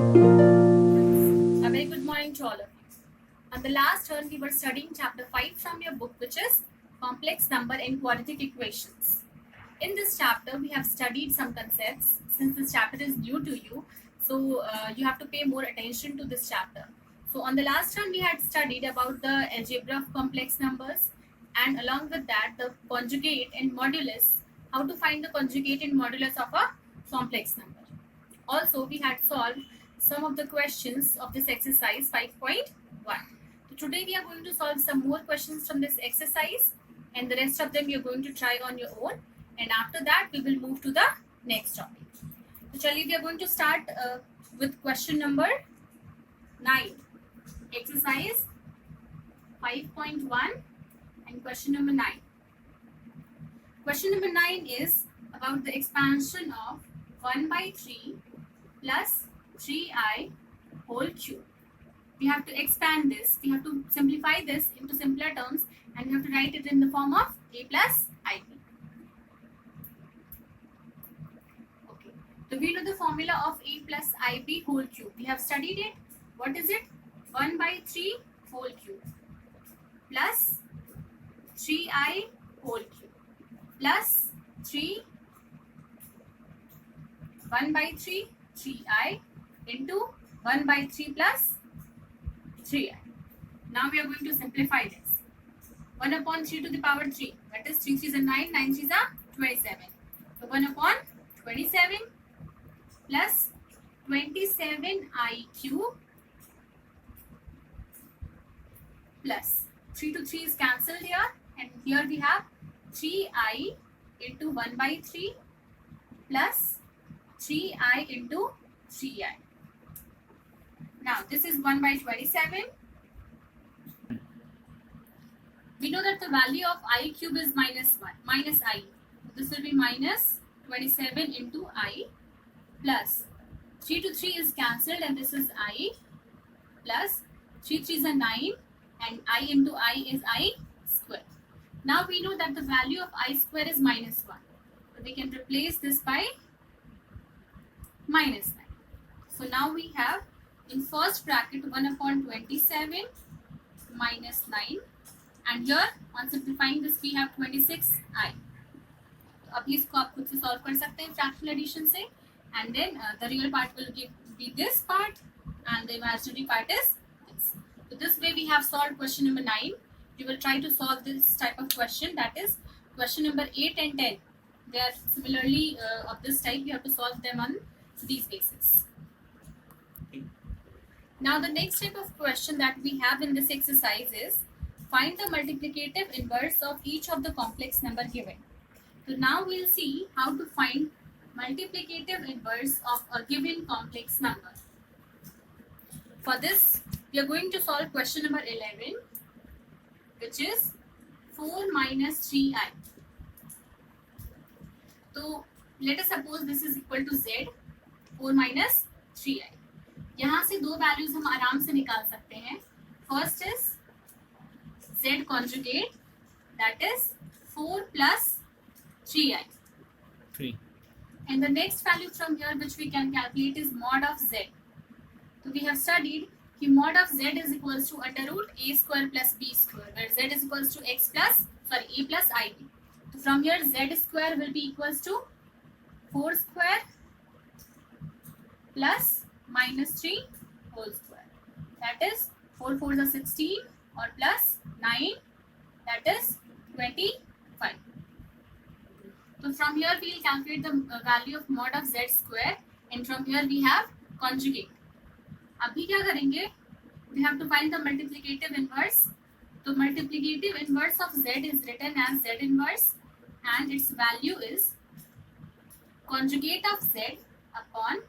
A very good morning to all of you. On the last turn, we were studying chapter 5 from your book, which is Complex Number and Quadratic Equations. In this chapter, we have studied some concepts. Since this chapter is new to you, so you have to pay more attention to this chapter. So, on the last turn, we had studied about the algebra of complex numbers, and along with that, the conjugate and modulus, how to find the conjugate and modulus of a complex number. Also, we had solved some of the questions of this exercise 5.1. So today we are going to solve some more questions from this exercise, and the rest of them you're going to try on your own. And after that, we will move to the next topic. So, Charlie, we are going to start with question number 9. Exercise 5.1 and question number 9. Question number 9 is about the expansion of 1 by 3 plus 3i whole cube. We have to expand this. We have to simplify this into simpler terms, and we have to write it in the form of a plus ib. Okay. So we know the formula of a plus ib whole cube. We have studied it. What is it? 1 by 3 whole cube plus 3i whole cube plus 3 1 by 3 3i into 1 by 3 plus 3i. Now we are going to simplify this. 1 upon 3 to the power 3. That is 3 3s are 9, 9 3s are 27. So 1 upon 27 plus 27i cube plus 3 to 3 is cancelled here, and here we have 3i into 1 by 3 plus 3i into 3i. Now this is 1 by 27. We know that the value of I cube is minus 1, minus I. This will be minus 27 into I plus 3 to 3 is cancelled, and this is I plus 3 3s are 9, and I into I is I square. Now we know that the value of I square is minus 1. So we can replace this by minus 9. So now we have in first bracket 1 upon 27 minus 9, and here on simplifying this we have 26i. तो अभी इसको आप खुद से solve कर सकते हैं fractional addition से, and then the real part will be this part and the imaginary part is this. So this way we have solved question number 9. We will try to solve this type of question, that is question number 8 and 10. They are similarly of this type. We have to solve them on these bases. Now the next type of question that we have in this exercise is find the multiplicative inverse of each of the complex number given. So now we'll see how to find multiplicative inverse of a given complex number. For this, we are going to solve question number 11, which is 4 minus 3i. So let us suppose this is equal to z, 4 minus 3i. यहाँ से दो values हम आराम से निकाल सकते हैं. First is z conjugate, that is 4 plus 3i. 3. And the next value from here which we can calculate is mod of z. So we have studied कि mod of z is equals to under root a square plus b square, where z is equals to a plus ib. So from here z square will be equals to 4 square plus minus 3 whole square. That is 4 4s are 16 or plus 9, that is 25. So from here we will calculate the value of mod of z square, and from here we have conjugate. अभी क्या करेंगे? We have to find the multiplicative inverse. So multiplicative inverse of z is written as z inverse, and its value is conjugate of z upon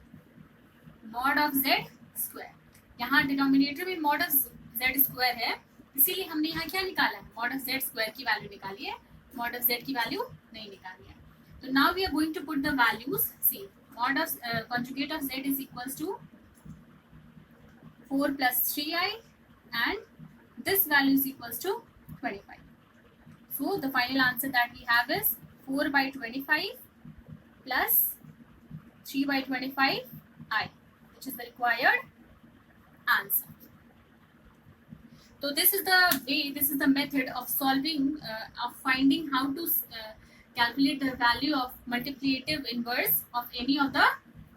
mod of z square. यहाँ denominator में mod of z square है, इसीलिए हमने यहाँ क्या निकाला है? mod of z square की वैल्यू निकाली है, mod of z की वैल्यू नहीं निकाली है. So now we are going to put the values. See, mod of conjugate of z is equals to 4 plus 3i, and this value is equals to 25. So the final answer that we have is 4 by 25 plus 3 by 25 I. which is the required answer. So this is the way, this is the method of solving, of finding how to calculate the value of multiplicative inverse of any of the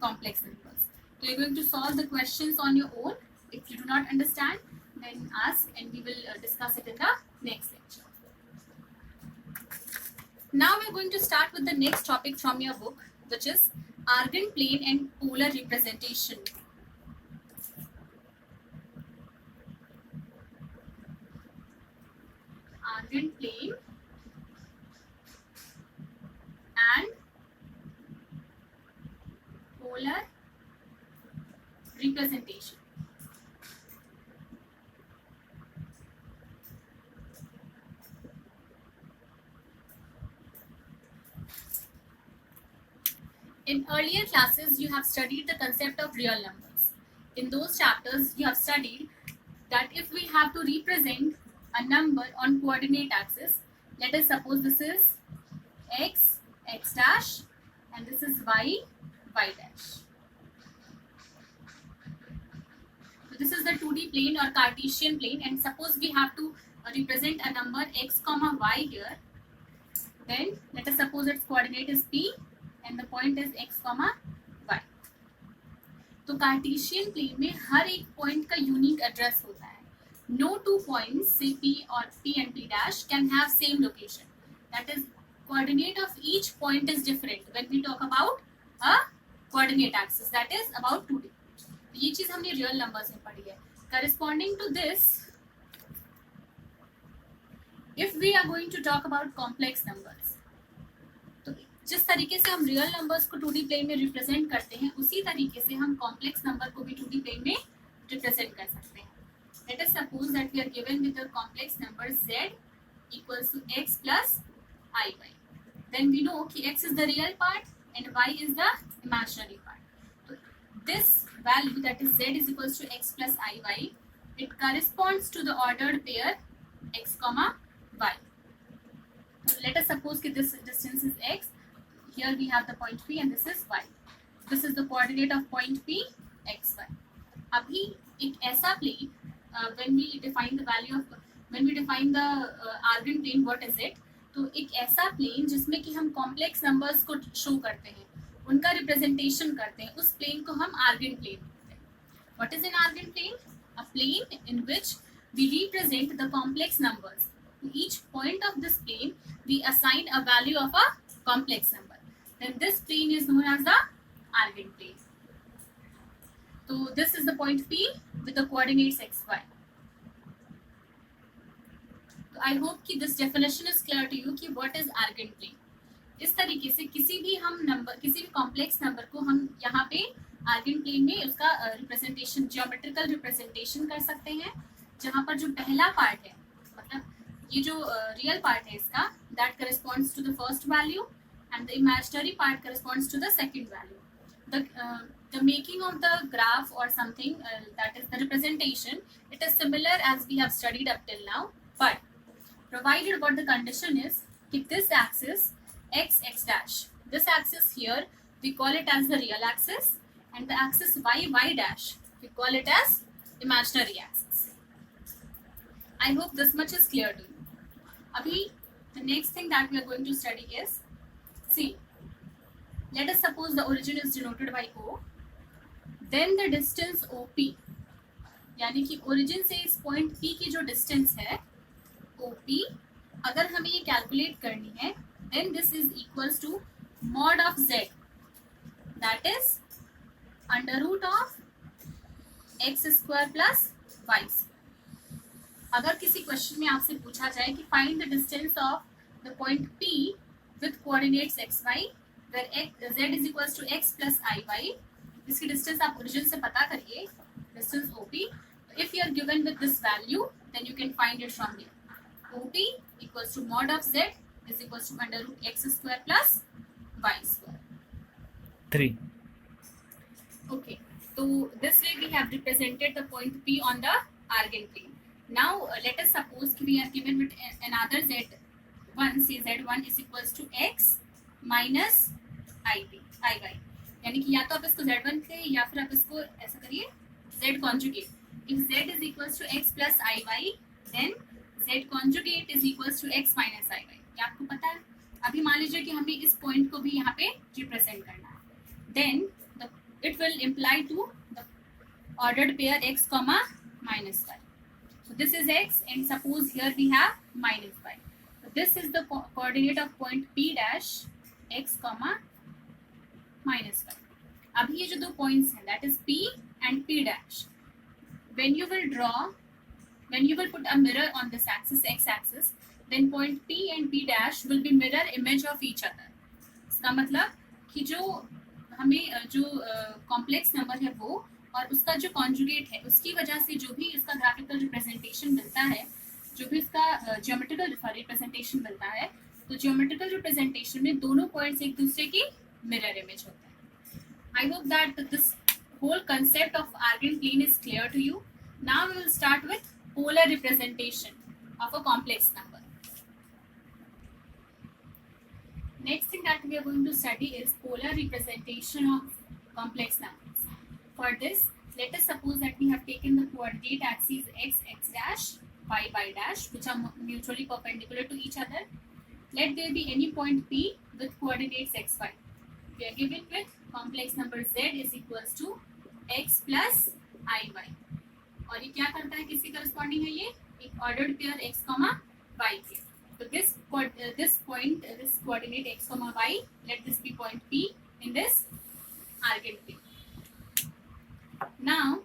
complex numbers. So you're going to solve the questions on your own. If you do not understand, then ask and we will discuss it in the next lecture. Now we're going to start with the next topic from your book, which is Argand plane and polar representation. Argand plane and polar representation. In earlier classes, you have studied the concept of real numbers. In those chapters, you have studied that if we have to represent a number on coordinate axis, let us suppose this is x, x dash, and this is y, y dash. So this is the 2D plane or Cartesian plane, and suppose we have to represent a number x comma y here, then let us suppose its coordinate is p and the point is x comma y. तो Cartesian plane में हर एक point का unique address होता है. No two points, say p or p and p dash, can have same location. That is, coordinate of each point is different when we talk about a coordinate axis, that is about 2D. ये चीज हमने real numbers में पढ़ी है. Corresponding to this, if we are going to talk about complex numbers, तो जिस तरीके से हम रियल नंबर्स को 2D प्लेन में रिप्रेजेंट करते हैं, उसी तरीके से हम कॉम्प्लेक्स नंबर को भी 2D प्लेन में रिप्रेजेंट कर सकते हैं. Let us suppose that we are given with a complex number z equals to x plus iy. Then we know that x is the real part and y is the imaginary part. So this value, that is z is equals to x plus iy, it corresponds to the ordered pair x comma y. So let us suppose that this distance is x. Here we have the point P and this is y. This is the coordinate of point P, x, y. अभी एक ऐसा plane, when we define the Argand plane, what is it? तो एक ऐसा plane जिसमें कि हम complex numbers को show करते हैं, उनका representation करते हैं, उस plane को हम Argand plane बोलते हैं. What is an Argand plane? A plane in which we represent the complex numbers. To each point of this plane, we assign a value of a complex number. Then this plane is known as the Argand plane. So this is the point P with the coordinates x, y. So I hope कि this definition is clear to you कि what is Argand plane. इस तरीके से किसी भी complex number को हम यहाँ पे Argand plane में उसका representation, geometrical representation कर सकते हैं, जहाँ पर जो पहला part है, मतलब ये जो real part है इसका, that corresponds to the first value and the imaginary part corresponds to the second value. The making of the graph or something, that is the representation, it is similar as we have studied up till now, but provided what the condition is, if this axis x, x dash, this axis here we call it as the real axis, and the axis y, y dash, we call it as imaginary axis. I hope this much is clear to you. Abhi, the next thing that we are going to study is, see, let us suppose the origin is denoted by O, then the distance OP, यानी कि origin से इस point P की जो distance है OP, अगर हमें ये calculate करनी है, then this is equals to mod of Z, that is under root of x square plus y. अगर किसी क्वेश्चन में आपसे पूछा जाए कि find the distance of the point P with coordinates x, y, where z is equals to x plus iy, इसकी distance आप origin से पता करिए, distance OP. If you are given with this value, then you can find it from here. OP equals to mod of z is equals to under root x square plus y square. 3. Okay, so this way we have represented the point P on the Argand plane. Now let us suppose we are given with another z1, say z1 is equals to x minus iy. यानी कि या तो आप इसको z1 थे या फिर आप इसको ऐसा करिए z conjugate. If z is equals to x plus iy, then z conjugate is equals to x minus iy. ये आपको पता है. अभी मान लीजिए कि हमें इस पॉइंट को भी यहाँ पे रिप्रेजेंट करना है. Then it will imply to the ordered pair x comma minus y. So this is x, and suppose here we have minus y. So this is the coordinate of point p dash x comma minus y. अब ये जो दो points हैं, that is p and p dash. When you will put a mirror on this axis, x axis, then point p and p dash will be mirror image of each other. इसका मतलब कि जो हमें जो complex number है वो और उसका जो कॉन्जुगेट है उसकी वजह से जो भी इसका ग्राफिकल रिप्रेजेंटेशन मिलता है, जो भी इसका ज्योमेट्रिकल रिप्रेजेंटेशन मिलता है, तो ज्योमेट्रिकल रिप्रेजेंटेशन में दोनों पॉइंट्स एक दूसरे की मिरर इमेज होते हैं. I hope that this whole concept of Argand plane is clear to you. Now we will start with polar representation of a complex number. Next thing that we are going to study is polar representation of complex numbers. For this, let us suppose that we have taken the coordinate axes x, x dash, y, y dash, which are mutually perpendicular to each other. Let there be any point P with coordinates x, y. We are given with complex number z is equals to x plus I, y. और ये क्या करता है, किसके corresponding है ये? एक ordered pair x, y के. So this coordinate x comma y, let this be point P in this argand plane. Now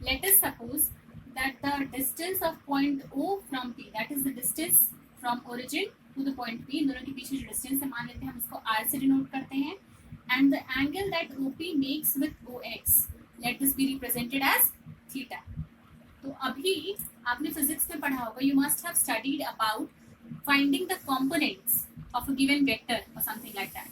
let us suppose that the distance of point O from P, that is the distance from origin to the point P, इन दोनों के बीच जो distance है मान लेते हैं हम इसको r से denote करते हैं, and the angle that OP makes with OX, let this be represented as theta. तो अभी आपने फिजिक्स में पढ़ा होगा, you must have studied about finding the components of a given vector और समथिंग लाइक दैट.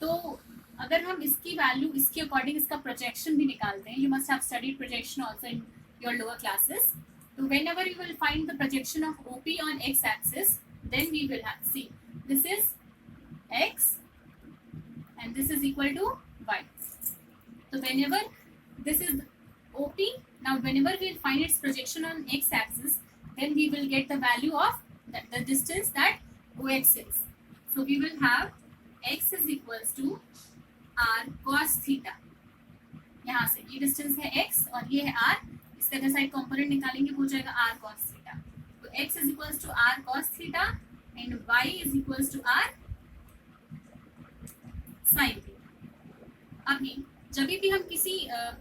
तो अगर हम इसकी वैल्यू इसके अकॉर्डिंग इसका प्रोजेक्शन भी निकालते हैं, you must have studied projection also in your lower classes. तो whenever you will find the projection of OP on x axis, then we will have see this is x and this is equal to y. तो whenever this is OP, now whenever we will find its projection on x axis, then we will get the value of the distance that OX is. So we will have x is equals to r cos theta. यहाँ से ये distance है x और ये है r, इसका अगर side component निकालेंगे हो जाएगा r cos theta. तो x is equals to r cos theta and y is equals to r sin theta. अभी जब भी हम किसी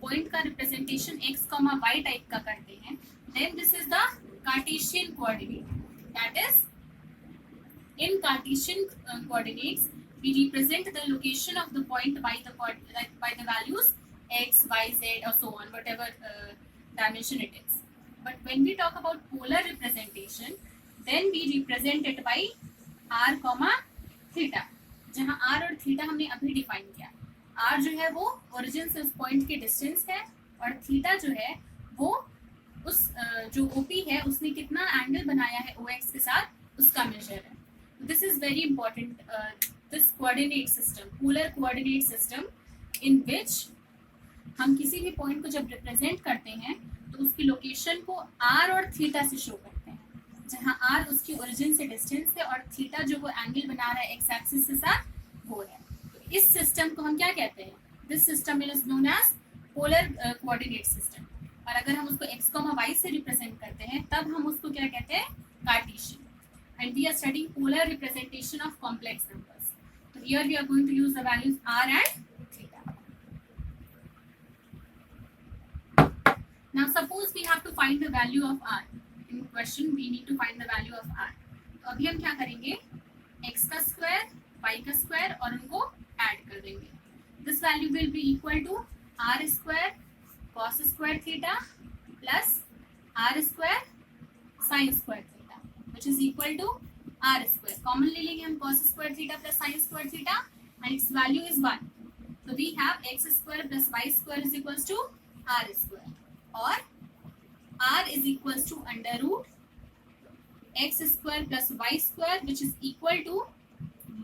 पॉइंट का रिप्रेजेंटेशन x, y टाइप का करते हैं, then this is the Cartesian coordinate. That is in Cartesian coordinates we represent the location of the point by the values x, y, z or so on, whatever dimension it is. But when we talk about polar representation, then we represent it by r, theta. जहाँ r और theta हमने अभी define किया. r जो है वो origin से उस पॉइंट के डिस्टेंस है और थीटा जो है वो उस जो OP है उसने कितना एंगल बनाया है OX के साथ उसका मेजर है. This is very important, this coordinate system, polar coordinate system, in which हम किसी भी पॉइंट को जब रिप्रेजेंट करते हैं तो उसकी लोकेशन को r और थीटा से शो करते हैं, जहाँ r उसकी ओरिजिन से डिस्टेंस है और थीटा जो वो एंगल बना रहा है एक्स एक्सिस के साथ वो है. इस सिस्टम को हम क्या कहते हैं? This system is known as polar coordinate system. और अगर हम उसको x, y से रिप्रेजेंट करते हैं तब हम उसको क्या कहते हैं? Cartesian. And we are studying polar representation of complex numbers. तो here we are going to use the values r and theta. Now suppose we have to find the value of r. In question we need to find the value of r. तो अभी हम क्या करेंगे? x का square, y का square और उनको add कर देंगे. This value will be equal to r square cos square theta plus r square sin square theta, which is equal to r square. Common ले लेंगे हम cos square theta plus sin square theta and its value is 1. So we have x square plus y square is equals to r square, or r is equals to under root x square plus y square, which is equal to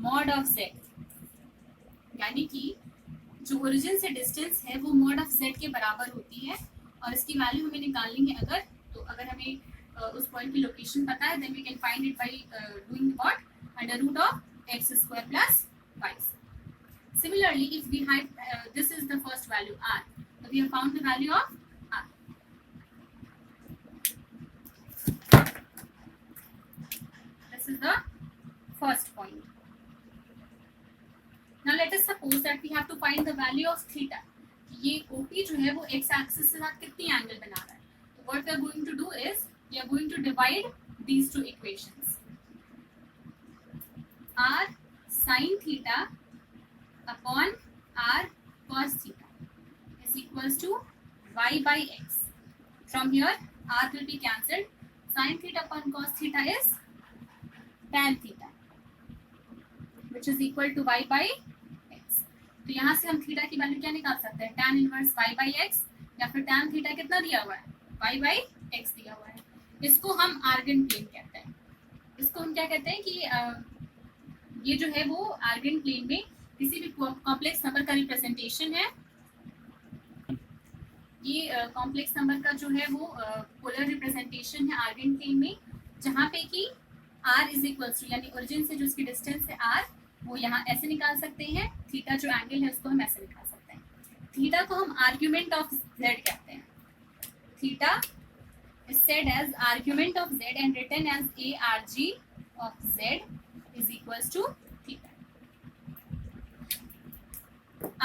mod of z. यानी कि जो origin से distance है वो mod of z के बराबर होती है, और इसकी वैल्यू हमें निकालनी है अगर, तो अगर हमें उस पॉइंट की लोकेशन पता है, then we can find it by doing what, under root of x square plus y. Similarly, if we had this is the first value r, so we have found the value of r. This is the first point. Now let us suppose that we have to find the value of theta. ये OP जो है वो x axis के साथ कितनी angle बना रहा है. So what we are going to do is we are going to divide these two equations. R sin theta upon r cos theta is equals to y by x. From here r will be cancelled. Sin theta upon cos theta is tan theta, which is equal to y by x. तो यहाँ से हम theta की value क्या निकाल सकते हैं, tan inverse y by x, या फिर tan थीटा कितना दिया हुआ है, y by x दिया हुआ है. इसको हम आर्गन प्लेन कहते हैं. इसको हम क्या कहते हैं कि ये जो है वो आर्गन प्लेन में किसी भी कॉम्प्लेक्स नंबर का रिप्रेजेंटेशन है. ये कॉम्प्लेक्स नंबर का जो है वो पोलर रिप्रेजेंटेशन है आर्गन प्लेन में, जहाँ पे कि r इज इक्वल्स टू, यानी ओरिजिन से जो इसकी डिस्टेंस है r, वो यहाँ ऐसे निकाल सकते हैं. थीटा जो एंगल है उसको हम ऐसे निकाल सकते हैं. थीटा को हम आर्ग्यूमेंट ऑफ z कहते हैं. Theta is said as argument of z and written as arg of z is equals to theta.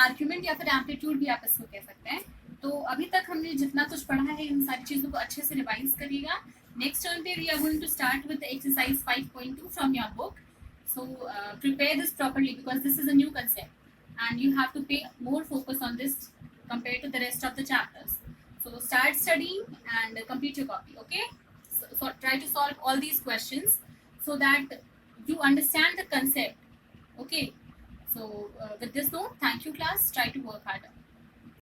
Argument या फिर एम्पलीट्यूड भी आप इसको कह सकते हैं. तो अभी तक हमने जितना कुछ पढ़ा है इन सारी चीज़ों को अच्छे से रिवाइज करिएगा. नेक्स्ट टर्न पे we are going to start with exercise 5.2 from your book. So prepare this properly because this is a new concept and you have to pay more focus on this compared to the rest of the chapters. So start studying and complete your copy, okay? So try to solve all these questions so that you understand the concept, okay? So with this note, thank you class. Try to work harder.